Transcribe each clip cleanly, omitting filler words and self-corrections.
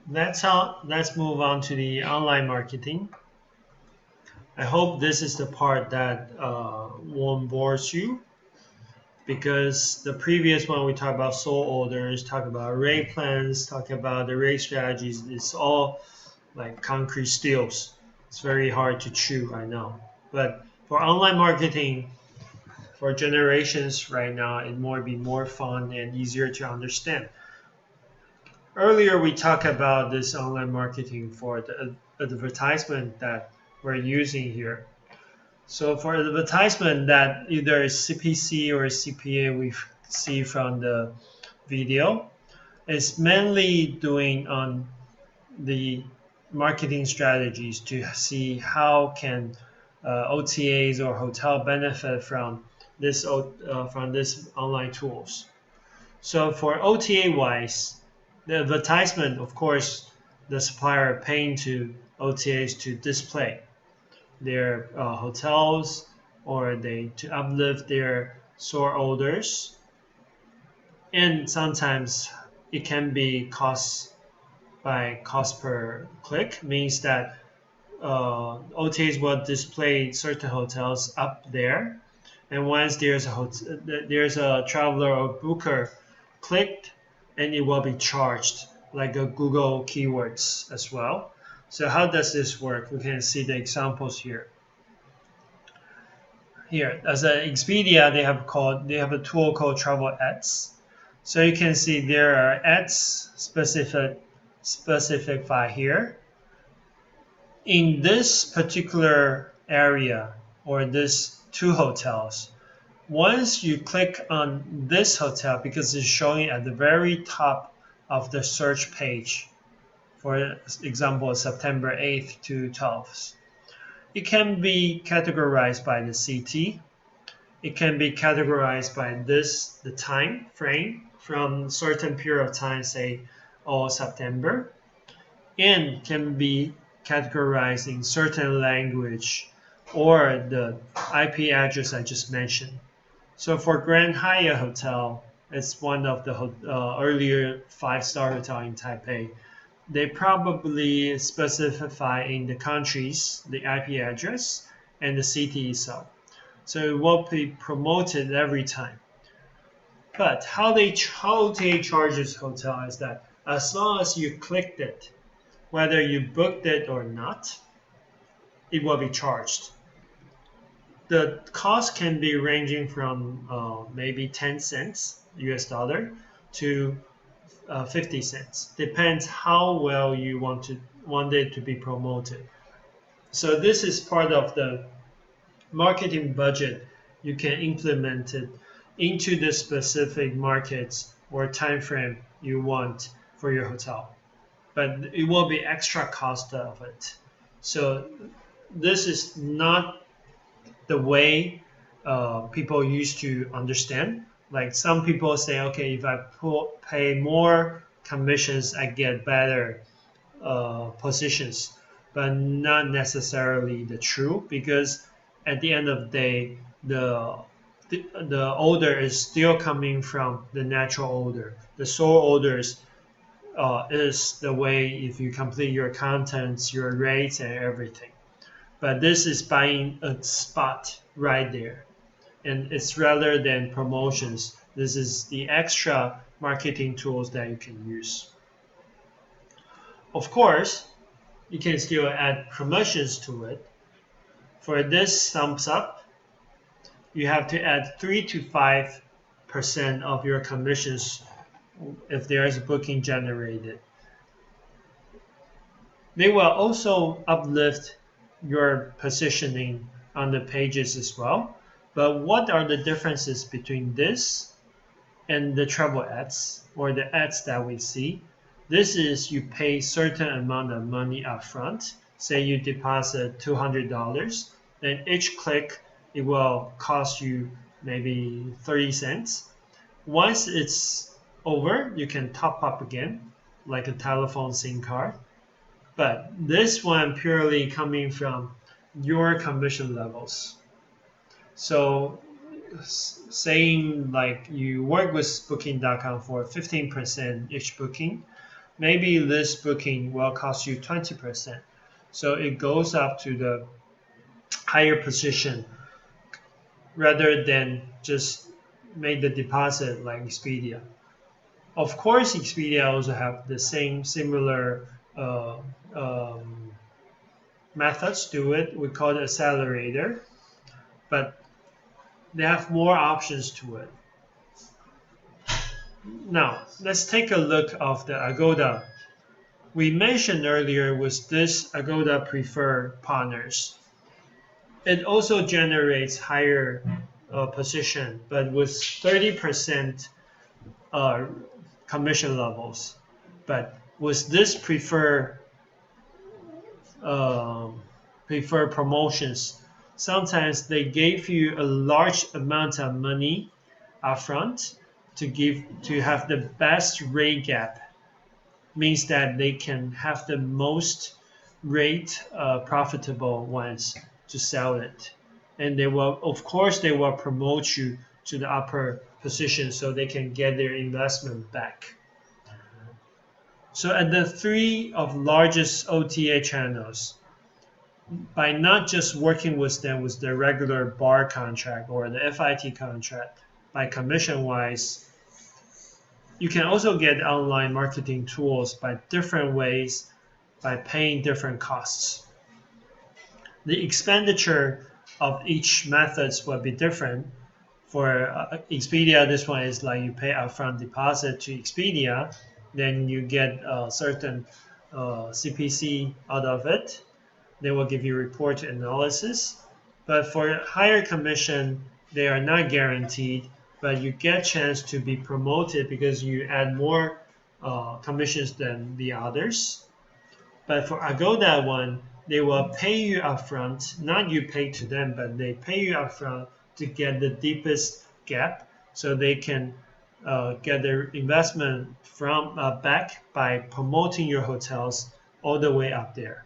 Let's move on to the online marketing. I hope this is the part that won't bore you because the previous one we talked about sold orders, talk about rate plans, talk about the rate strategies. It's all like concrete steels. It's very hard to chew, I know. But for online marketing, for generations right now, it might be more fun and easier to understand. Earlier, we talked about this online marketing for the advertisement that we're using here. So for advertisement that either is CPC or CPA we see from the video, it's mainly doing on the marketing strategies to see how can OTAs or hotel benefit from this online tools. So for OTA wise, the advertisement, of course, the supplier paying to OTAs to display their hotels or they to uplift their store orders, and sometimes it can be cost per click, means that OTAs will display certain hotels up there, and once there's a traveler or booker clicked, and it will be charged like a Google keywords as well. So how does this work? We can see the examples here. Here, as an Expedia, they have a tool called Travel Ads. So you can see there are ads specified here in this particular area or this two hotels. Once you click on this hotel, because it's showing at the very top of the search page, for example, September 8th to 12th, it can be categorized by the CT. It can be categorized by the time frame from certain period of time, say all September, and can be categorized in certain language or the IP address I just mentioned. So for Grand Hyatt Hotel, it's one of the earlier five-star hotel in Taipei. They probably specify in the countries the IP address and the city itself. So it will be promoted every time. But how they charges hotel is that as long as you clicked it, whether you booked it or not, it will be charged. The cost can be ranging from maybe 10 cents US dollar to 50 cents. Depends how well you want it to be promoted. So this is part of the marketing budget you can implement it into the specific markets or time frame you want for your hotel. But it will be extra cost of it. So this is not the way people used to understand. Like some people say, okay, if I pay more commissions, I get better positions, but not necessarily the true, because at the end of the day, the order is still coming from the natural order. The sole orders is the way if you complete your contents, your rates, and everything. But this is buying a spot right there, and it's rather than promotions. This is the extra marketing tools that you can use. Of course, you can still add promotions to it. For this thumbs up, you have to add 3 to 5% of your commissions if there is a booking generated. They will also uplift your positioning on the pages as well. But what are the differences between this and the travel ads or the ads that we see? This is you pay certain amount of money upfront. Say you deposit $200, then each click it will cost you maybe 30 cents. Once it's over, you can top up again, like a telephone SIM card. But this one purely coming from your commission levels. So saying like you work with booking.com for 15% each booking, maybe this booking will cost you 20%. So it goes up to the higher position rather than just make the deposit like Expedia. Of course, Expedia also have the same similar uh, um, methods to it. We call it accelerator, but they have more options to it. Now, let's take a look of the Agoda. We mentioned earlier was this Agoda preferred partners. It also generates higher position, but with 30% uh, commission levels. But with this prefer promotions, sometimes they gave you a large amount of money upfront to have the best rate gap. Means that they can have the most rate profitable ones to sell it, and they will, of course, they will promote you to the upper position so they can get their investment back. So at the three of largest OTA channels, by not just working with them with the regular bar contract or the FIT contract, by commission wise, you can also get online marketing tools by different ways by paying different costs. The expenditure of each methods will be different. For Expedia, this one is like you pay upfront deposit to Expedia, then you get a certain CPC out of it. They will give you report analysis. But for higher commission, they are not guaranteed, but you get chance to be promoted because you add more commissions than the others. But for Agoda one, they will pay you upfront, not you pay to them, but they pay you upfront to get the deepest gap, so they can get their investment from back by promoting your hotels all the way up there.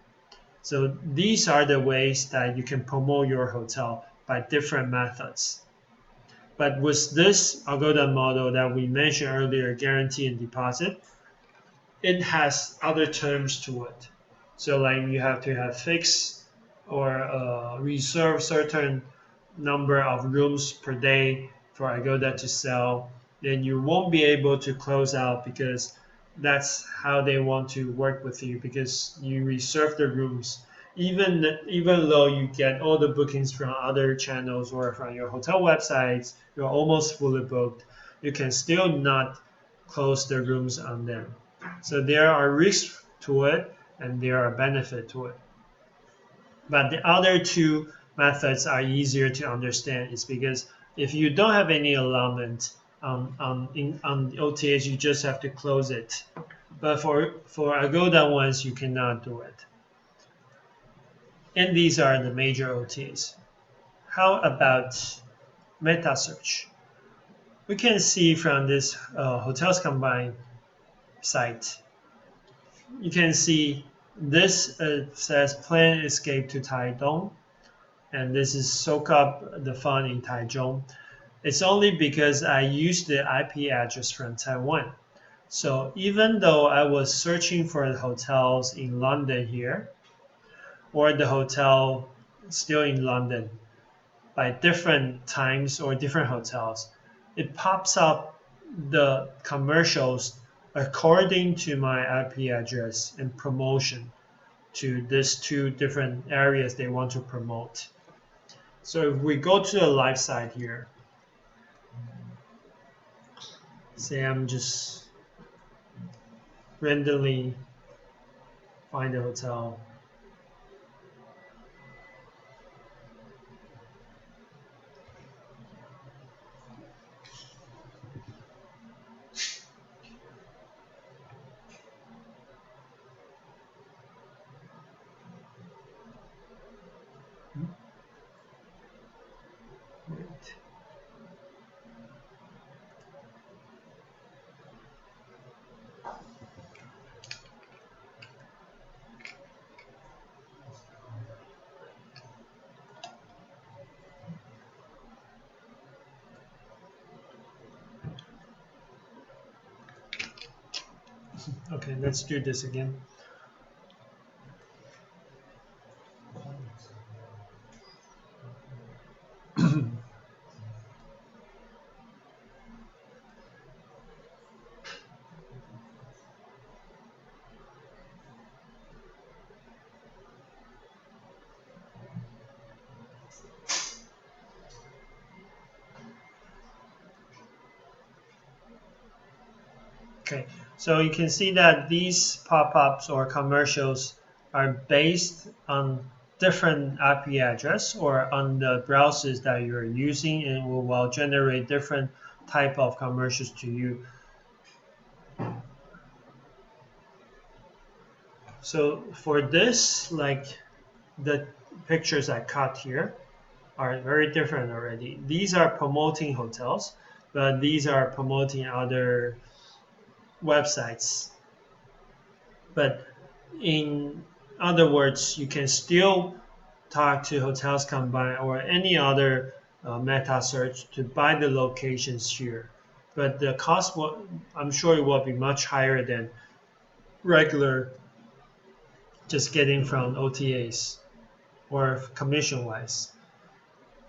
So these are the ways that you can promote your hotel by different methods. But with this Agoda model that we mentioned earlier, guarantee and deposit, it has other terms to it. So like you have to have fixed or reserve certain number of rooms per day for Agoda to sell. Then you won't be able to close out because that's how they want to work with you because you reserve the rooms. Even though you get all the bookings from other channels or from your hotel websites, you're almost fully booked. You can still not close the rooms on them. So there are risks to it and there are benefits to it. But the other two methods are easier to understand. Is because if you don't have any allotment on the OTAs, you just have to close it. But for Agoda ones, you cannot do it. And these are the major OTAs. How about meta search? We can see from this hotels combined site, you can see this says plan escape to Taitung, and this is soak up the fun in Taichung. It's only because I used the IP address from Taiwan. So even though I was searching for the hotels in London here, or the hotel still in London by different times or different hotels, it pops up the commercials according to my IP address and promotion to these two different areas they want to promote. So if we go to the live site here, say I'm just randomly find a hotel. Wait. Okay, let's do this again. Okay, so you can see that these pop-ups or commercials are based on different IP address or on the browsers that you're using, and will generate different type of commercials to you. So for this, like the pictures I cut here are very different already. These are promoting hotels, but these are promoting other websites. But in other words, you can still talk to Hotels Combine or any other meta search to buy the locations here. But the cost, I'm sure it will be much higher than regular just getting from OTAs or commission wise.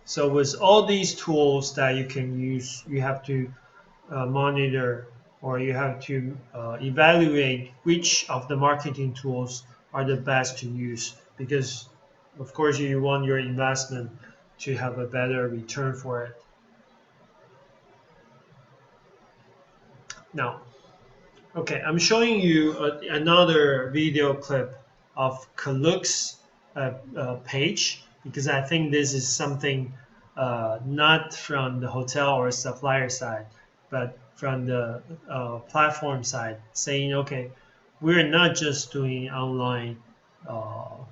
So with all these tools that you can use, you have to monitor or you have to evaluate which of the marketing tools are the best to use because of course you want your investment to have a better return for it. Now, okay, I'm showing you another video clip of Klook's page because I think this is something not from the hotel or supplier side, but from the platform side, saying, okay, we're not just doing online,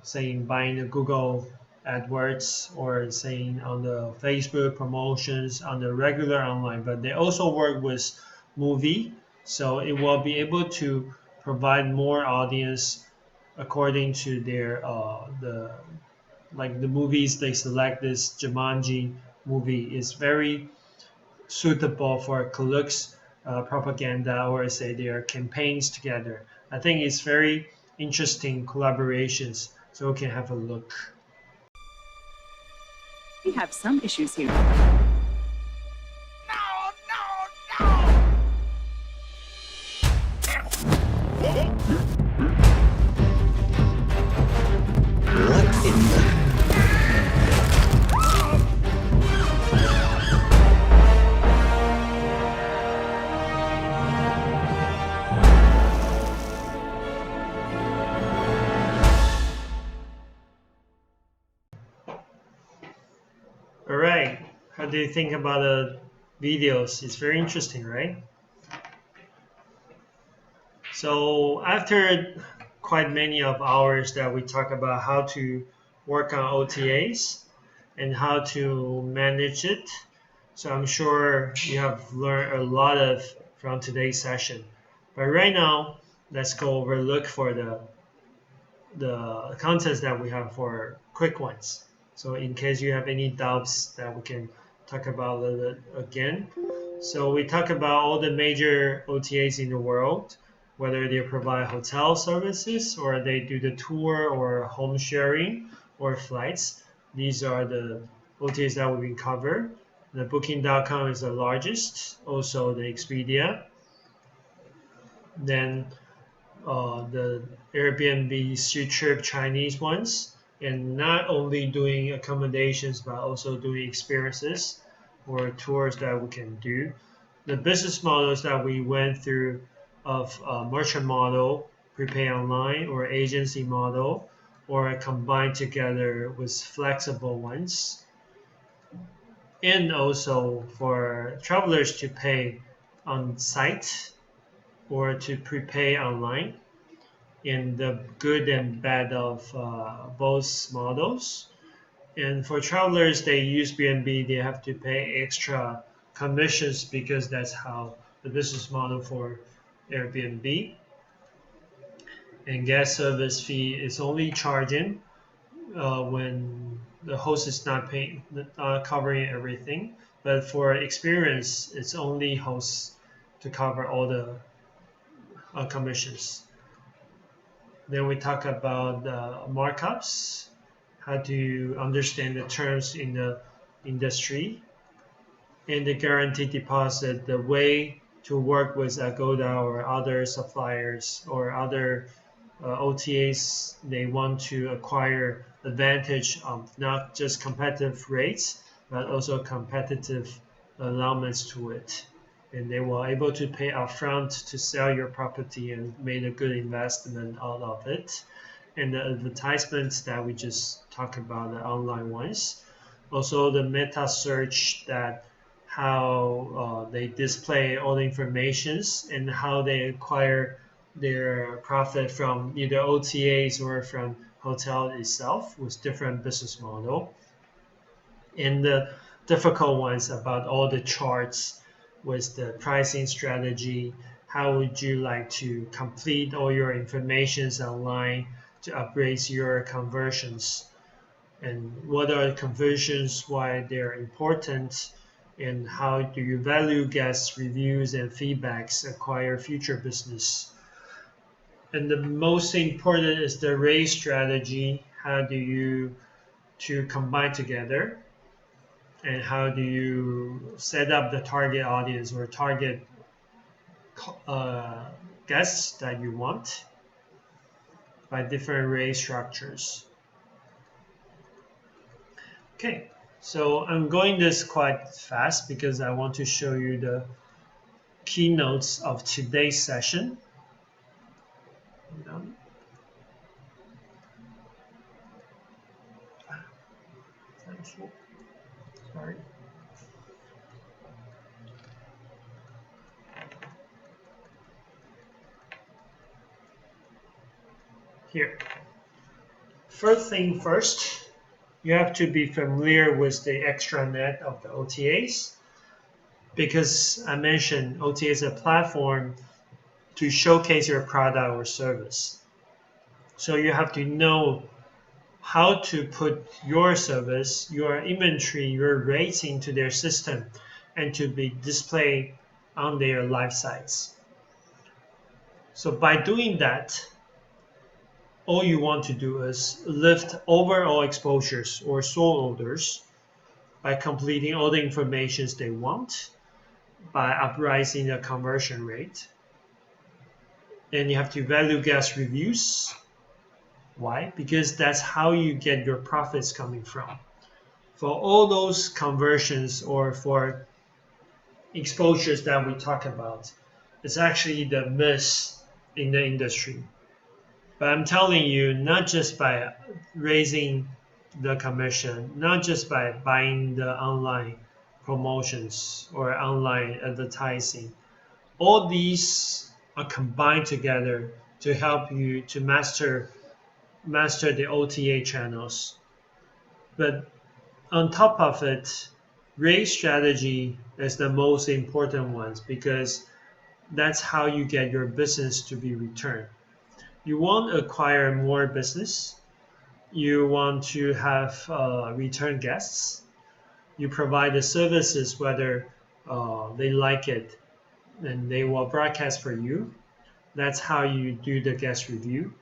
saying buying the Google AdWords or saying on the Facebook promotions on the regular online, but they also work with movie, so it will be able to provide more audience according to their the like the movies they select. This Jumanji movie is very suitable for Klook's propaganda or say their campaigns together. I think it's very interesting collaborations, so we can have a look. We have some issues here. What in the... All right, how do you think about the videos? It's very interesting, right? So after quite many of hours that we talk about how to work on OTAs and how to manage it, so I'm sure you have learned a lot of from today's session. But right now, let's go over look for the contents that we have for quick ones. So in case you have any doubts that we can talk about a little bit again. So we talk about all the major OTAs in the world, whether they provide hotel services or they do the tour or home sharing or flights. These are the OTAs that we can cover. The Booking.com is the largest, also the Expedia. Then the Airbnb, Trip Chinese ones, and not only doing accommodations but also doing experiences or tours that we can do. The business models that we went through of merchant model, prepay online, or agency model, or combined together with flexible ones, and also for travelers to pay on site or to prepay online in the good and bad of both models. And for travelers, they use BNB, they have to pay extra commissions because that's how the business model for Airbnb. And guest service fee is only charging when the host is not paying, covering everything. But for experience, it's only hosts to cover all the commissions. Then we talk about markups, how to understand the terms in the industry, and the guaranteed deposit, the way to work with Agoda or other suppliers or other OTAs. They want to acquire advantage of not just competitive rates, but also competitive allowance to it. And they were able to pay upfront to sell your property and made a good investment out of it. And the advertisements that we just talked about, the online ones. Also the meta search, that how they display all the informations and how they acquire their profit from either OTAs or from hotel itself with different business model. And the difficult ones about all the charts with the pricing strategy. How would you like to complete all your informations online to upgrade your conversions? And what are conversions, why they're important, and how do you value guest reviews and feedbacks, acquire future business. And the most important is the raise strategy. How do you to combine together, and how do you set up the target audience or target uh, guests that you want by different raise structures. Okay, so I'm going this quite fast because I want to show you the keynotes of today's session. Sorry. Here. First thing first, you have to be familiar with the extranet of the OTAs, because I mentioned OTA is a platform to showcase your product or service. So you have to know how to put your service, your inventory, your rates into their system and to be displayed on their live sites. So by doing that, all you want to do is lift overall exposures or sold orders by completing all the informations they want, by uprising the conversion rate. And you have to value guest reviews. Why? Because that's how you get your profits coming from. For all those conversions or for exposures that we talk about, it's actually the miss in the industry. But I'm telling you, not just by raising the commission, not just by buying the online promotions or online advertising, all these are combined together to help you to master the OTA channels. But on top of it, raise strategy is the most important one, because that's how you get your business to be returned. You want to acquire more business. You want to have return guests. You provide the services whether they like it, and they will broadcast for you. That's how you do the guest review.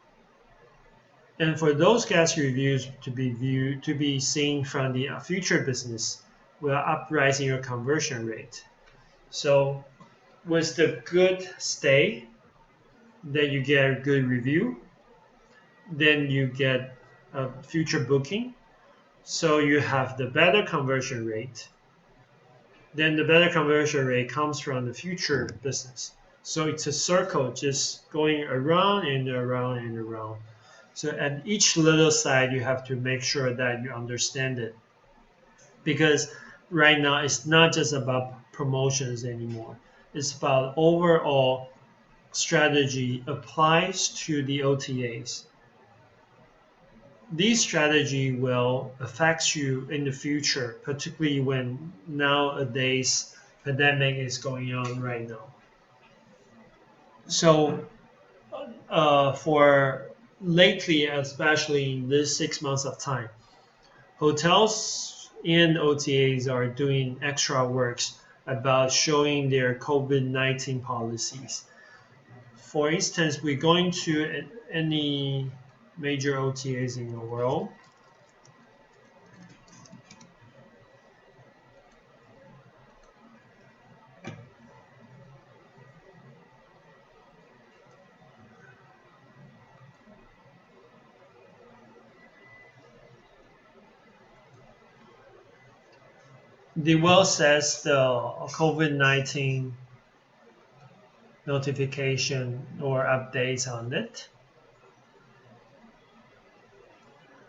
And for those guest reviews to be viewed, to be seen from the future business, will uprising your conversion rate. So with the good stay, then you get a good review, then you get a future booking. So you have the better conversion rate. Then the better conversion rate comes from the future business. So it's a circle just going around and around and around. So at each little side, you have to make sure that you understand it. Because right now, it's not just about promotions anymore. It's about overall strategy applies to the OTAs. This strategy will affect you in the future, particularly when nowadays pandemic is going on right now. So for lately, especially in this 6 months of time, hotels and OTAs are doing extra works about showing their COVID-19 policies. for instance, we're going to any major OTAs in the world. The will says the COVID-19 notification or updates on it.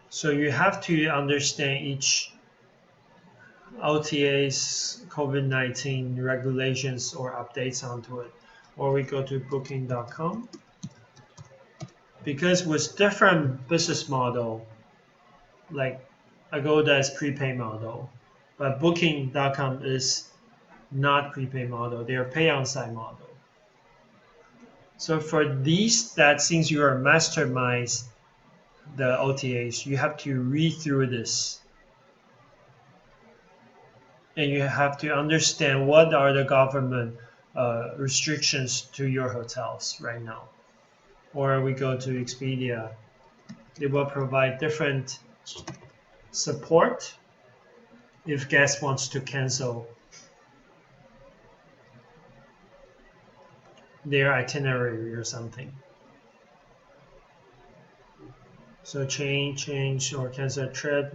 So you have to understand each OTA's COVID-19 regulations or updates onto it. Or we go to booking.com. Because with different business model, like Agoda is prepaid model, but booking.com is not prepaid model, they're pay on site model. So for these, that since you are mastermind the OTAs, you have to read through this. And you have to understand what are the government restrictions to your hotels right now. Or we go to Expedia, they will provide different support if guest wants to cancel their itinerary or something. So change or cancel a trip,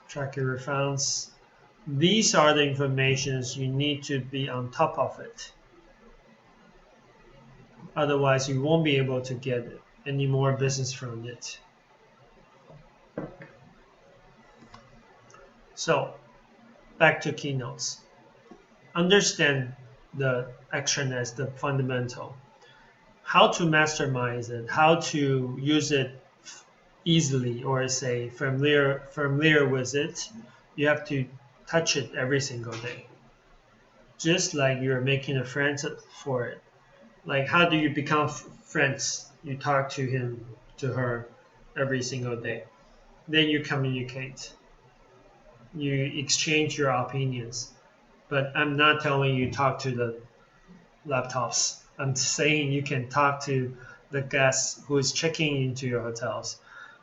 track your refunds. These are the informations you need to be on top of it. Otherwise, you won't be able to get any more business from it. So, back to keynotes. Understand the action as the fundamental. How to mastermind it, how to use it easily or say familiar with it. You have to touch it every single day. Just like you're making a friend for it. Like how do you become friends? You talk to him, to her every single day. Then you communicate. You exchange your opinions. But I'm not telling you talk to the laptops. I'm saying you can talk to the guests who is checking into your hotels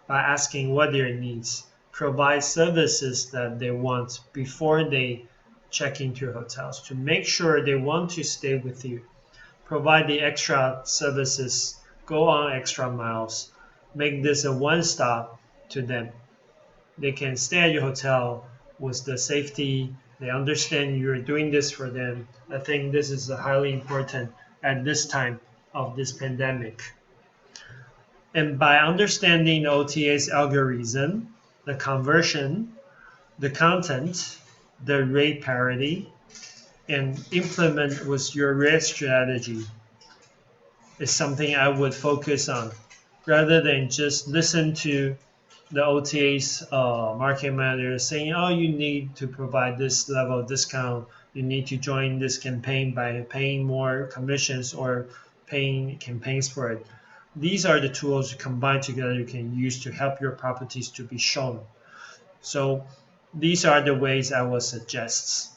by asking what their needs. Provide services that they want before they check into your hotels to make sure they want to stay with you. Provide the extra services, go on extra miles, make this a one-stop to them. They can stay at your hotel with the safety. They understand you're doing this for them. I think this is highly important at this time of this pandemic. And by understanding the OTA's algorithm, the conversion, the content, the rate parity, and implement with your rate strategy is something I would focus on rather than just listen to the OTA's market manager saying, oh, you need to provide this level of discount. You need to join this campaign by paying more commissions or paying campaigns for it. These are the tools combined together you can use to help your properties to be shown. So these are the ways I would suggest.